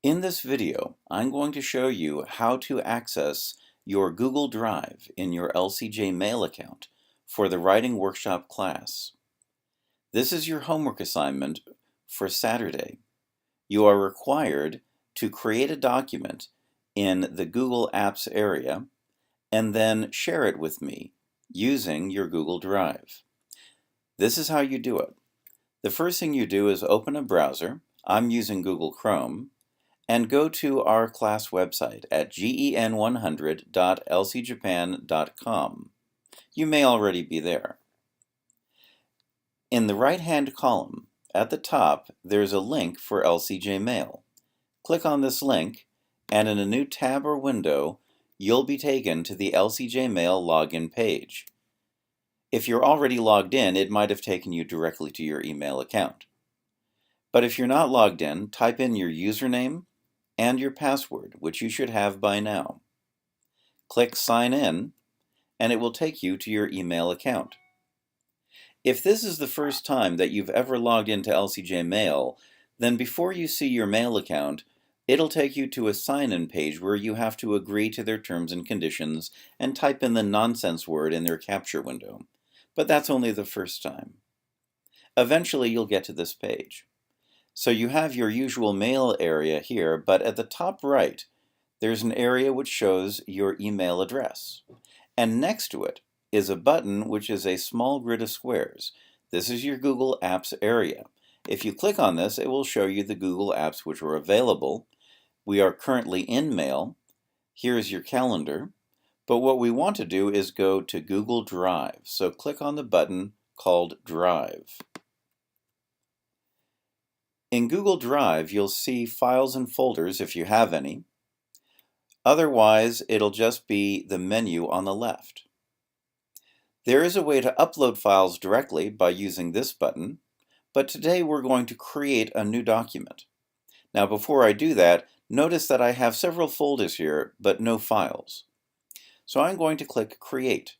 In this video, I'm going to show you how to access your Google Drive in your LCJ mail account for the Writing Workshop class. This is your homework assignment for Saturday. You are required to create a document in the Google Apps area and then share it with me using your Google Drive. This is how you do it. The first thing you do is open a browser. I'm using Google Chrome. And go to our class website at gen100.lcjapan.com. You may already be there. In the right-hand column, at the top, there's a link for LCJ Mail. Click on this link, and in a new tab or window, you'll be taken to the LCJ Mail login page. If you're already logged in, it might have taken you directly to your email account. But if you're not logged in, type in your username and your password, which you should have by now. Click Sign In, and it will take you to your email account. If this is the first time that you've ever logged into LCJ Mail, then before you see your mail account, it'll take you to a sign-in page where you have to agree to their terms and conditions and type in the nonsense word in their capture window. But that's only the first time. Eventually, you'll get to this page. So you have your usual mail area here, but at the top right, there's an area which shows your email address. And next to it is a button which is a small grid of squares. This is your Google Apps area. If you click on this, it will show you the Google Apps which are available. We are currently in Mail. Here's your calendar. But what we want to do is go to Google Drive. So click on the button called Drive. In Google Drive, you'll see files and folders if you have any. Otherwise, it'll just be the menu on the left. There is a way to upload files directly by using this button, but today we're going to create a new document. Now, before I do that, notice that I have several folders here, but no files. So I'm going to click Create.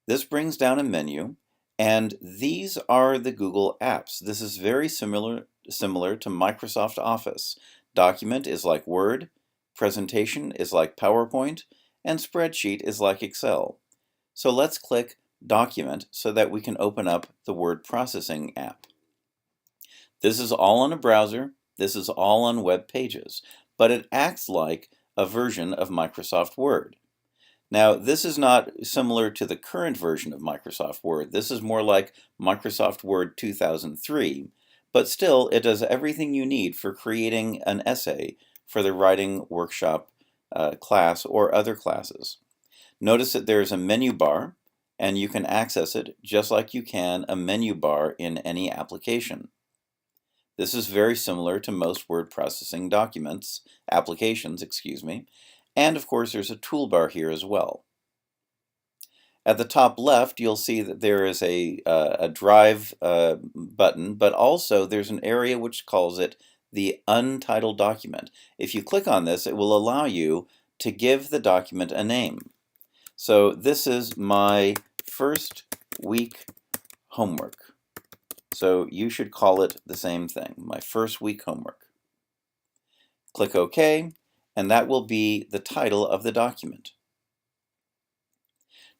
This brings down a menu, and these are the Google Apps. This is very similar to Microsoft Office. Document is like Word, Presentation is like PowerPoint, and Spreadsheet is like Excel. So let's click Document so that we can open up the word processing app. This is all on a browser, this is all on web pages, but it acts like a version of Microsoft Word. Now, this is not similar to the current version of Microsoft Word. This is more like Microsoft Word 2003, but still, it does everything you need for creating an essay for the Writing Workshop class or other classes. Notice that there is a menu bar, and you can access it just like you can a menu bar in any application. This is very similar to most word processing applications, and of course there's a toolbar here as well. At the top left, you'll see that there is a Drive button, but also there's an area which calls it the Untitled Document. If you click on this, it will allow you to give the document a name. So this is my first week homework. So you should call it the same thing, my first week homework. Click OK, and that will be the title of the document.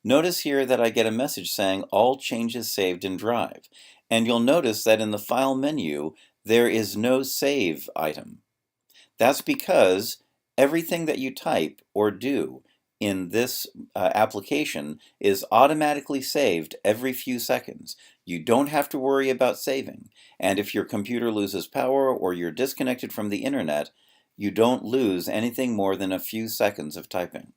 Notice here that I get a message saying all changes saved in Drive, and you'll notice that in the File menu there is no Save item. That's because everything that you type or do in this application is automatically saved every few seconds. You don't have to worry about saving, and if your computer loses power or you're disconnected from the internet, you don't lose anything more than a few seconds of typing.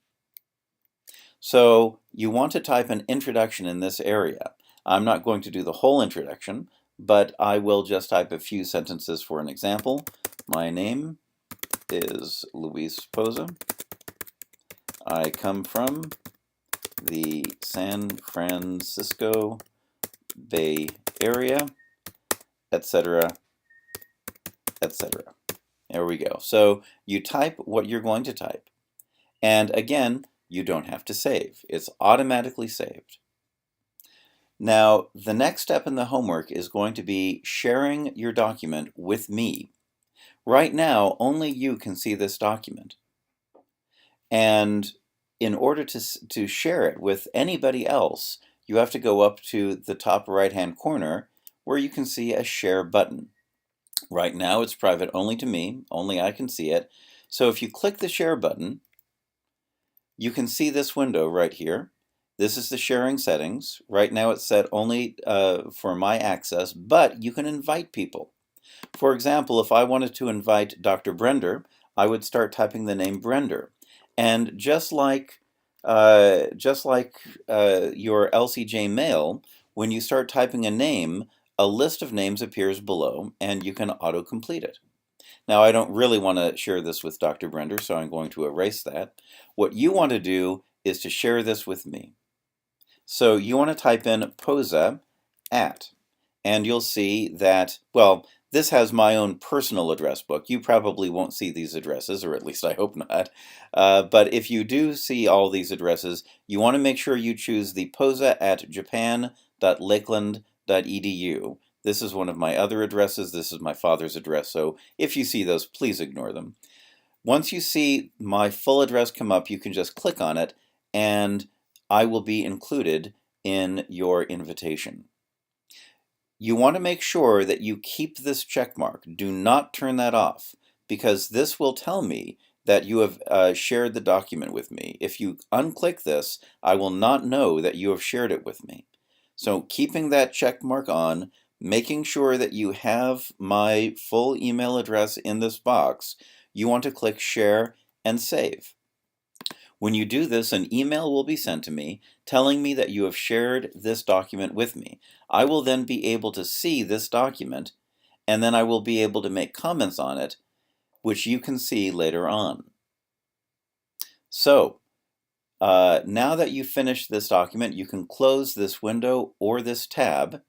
So you want to type an introduction in this area. I'm not going to do the whole introduction, but I will just type a few sentences for an example. My name is Luis Poza. I come from the San Francisco Bay Area, etc., etc. There we go. So you type what you're going to type. And again, you don't have to save. It's automatically saved. Now, the next step in the homework is going to be sharing your document with me. Right now, only you can see this document. And in order to share it with anybody else, you have to go up to the top right-hand corner where you can see a share button. Right now it's private only to me, only I can see it. So if you click the share button, you can see this window right here. This is the sharing settings. Right now it's set only for my access, but you can invite people. For example, if I wanted to invite Dr. Brender, I would start typing the name Brender. And just like your LCJ mail, when you start typing a name, a list of names appears below, and you can auto-complete it. Now, I don't really want to share this with Dr. Brender, so I'm going to erase that. What you want to do is to share this with me. So you want to type in posa at, and you'll see that, well, this has my own personal address book. You probably won't see these addresses, or at least I hope not. But if you do see all these addresses, you want to make sure you choose the posa at japan.lakeland.edu. This is one of my other addresses. This is my father's address, so if you see those, please ignore them. Once you see my full address come up, you can just click on it, and I will be included in your invitation. You want to make sure that you keep this check mark. Do not turn that off, because this will tell me that you have shared the document with me. If you unclick this, I will not know that you have shared it with me. So keeping that check mark on, making sure that you have my full email address in this box, you want to click Share and Save. When you do this, an email will be sent to me telling me that you have shared this document with me. I will then be able to see this document, and then I will be able to make comments on it, which you can see later on. So, now that you've finished this document, you can close this window or this tab,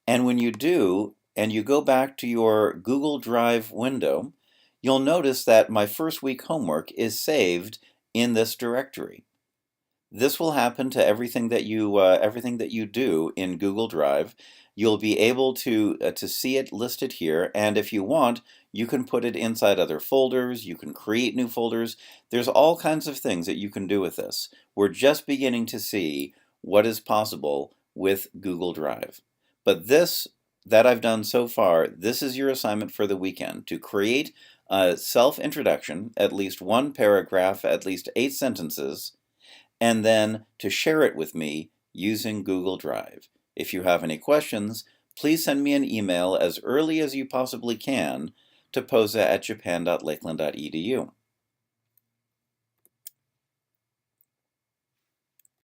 and when you do, and you go back to your Google Drive window, you'll notice that my first week homework is saved in this directory. This will happen to everything that you do in Google Drive. You'll be able to see it listed here, and if you want, you can put it inside other folders. You can create new folders. There's all kinds of things that you can do with this. We're just beginning to see what is possible with Google Drive. But this that I've done so far, this is your assignment for the weekend, to create a self-introduction, at least one paragraph, at least 8 sentences, and then to share it with me using Google Drive. If you have any questions, please send me an email as early as you possibly can to posa@japan.lakeland.edu.